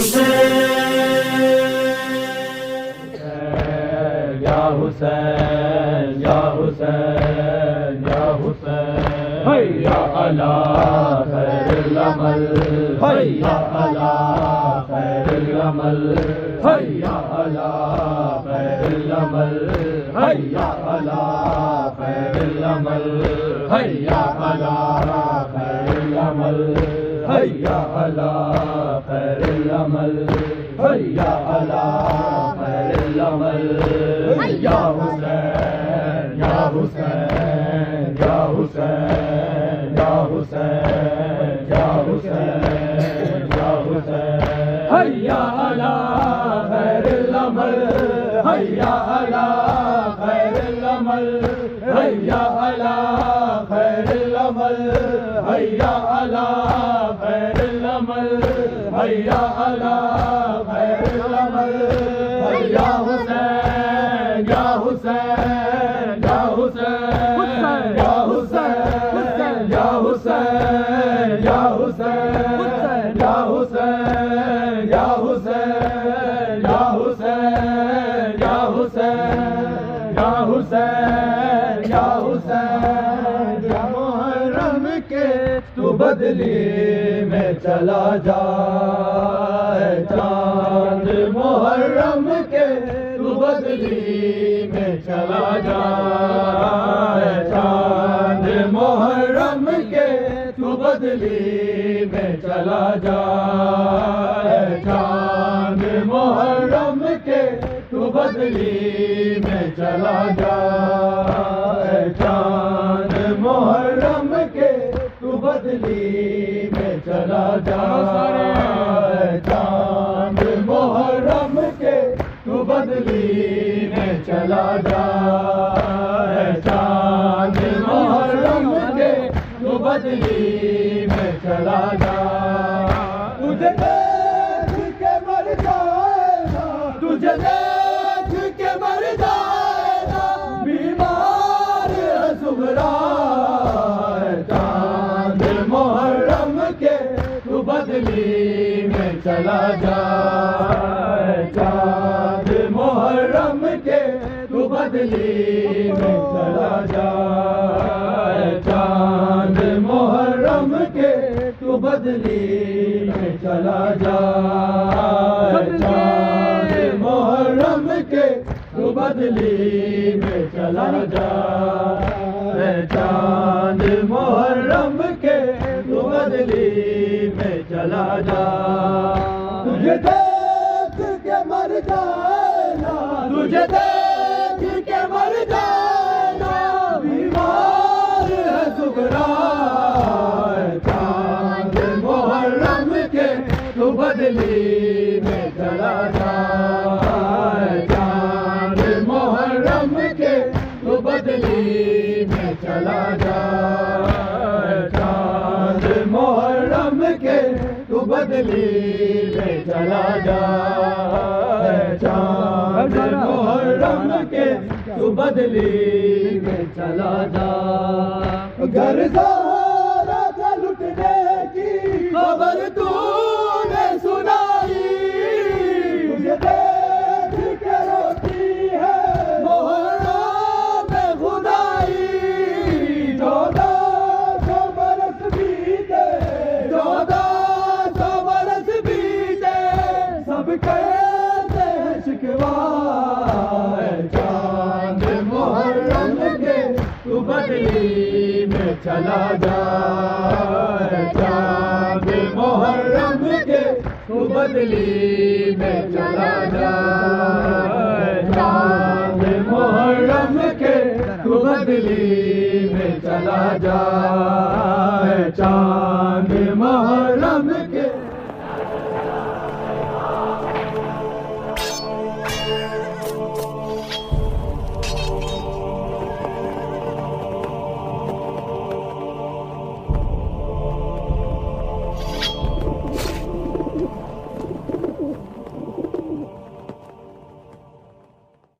یا حسین یا حسین یا حسین حیا علی خیر العمل حیا علی خیر العمل حیا علی خیر العمل حیا علی خیر العمل حیا علی خیر العمل حیا علی خیر العمل حیا علی خیر العمل یا حسین یا حسین یا حسین یا حسین یا حسین یا حسین حیا علی خیر العمل حیا علی خیر العمل حیا علی خیر العمل حیا علی خیر العمل حیا علی خیر العمل یا حسین یا حسین یا حسین یا حسین یا حسین یا حسین یا حسین یا حسین یا حسین یا حسین یا حسین یا حسین یا محرم کے تو بدلی میں چلا جائے چاند محرم کے تو بدلی میں چلا جائے چاند محرم کے تو بدلی میں چلا جائے چاند محرم کے تو بدلی میں چلا جائے چاند محرم کے تو بدلی میں چلا جائے چاند محرم کے تو بدلی میں چلا جائے چاند محرم کے تو بدلی میں چلا جائے تجھے دیکھ کے مر جائے گا تجھے دیکھ کے مر جائے گا بیمار زہرا چاند محرم کے تو بدلی میں چلا جائے چاند محرم کے تو بدلی میں چلا جائے چاند محرم کے تو بدلی میں چلا جائے چاند محرم کے تو بدلی میں چلا جائے چاند محرم کے تو بدلی میں چلا جائے تجھے دیکھ کے مر جائے تجھے دیکھ کے مر جائے بیمار ہے زہرا چاند محرم کے تو بدلی میں چلا جائے چاند محرم کے تو بدلی میں چلا جائے چاند محرم کے تو بدلی میں چلا جائے چاند محرم کے تو بدلی میں چلا جائے گر زہرا کا لٹنے کی خبر تو نے سنائی تجھے دیکھ کے روتی ہے محرم میں خدائی 1400 برس بیتے 1400 برس بیتے سب کہتے ہیں شکوا چاند محرم کے تو بدلی میں چلا جائے چاند محرم کے تو بدلی میں چلا جائے چاند محرم کے تو بدلی میں چلا جائے چاند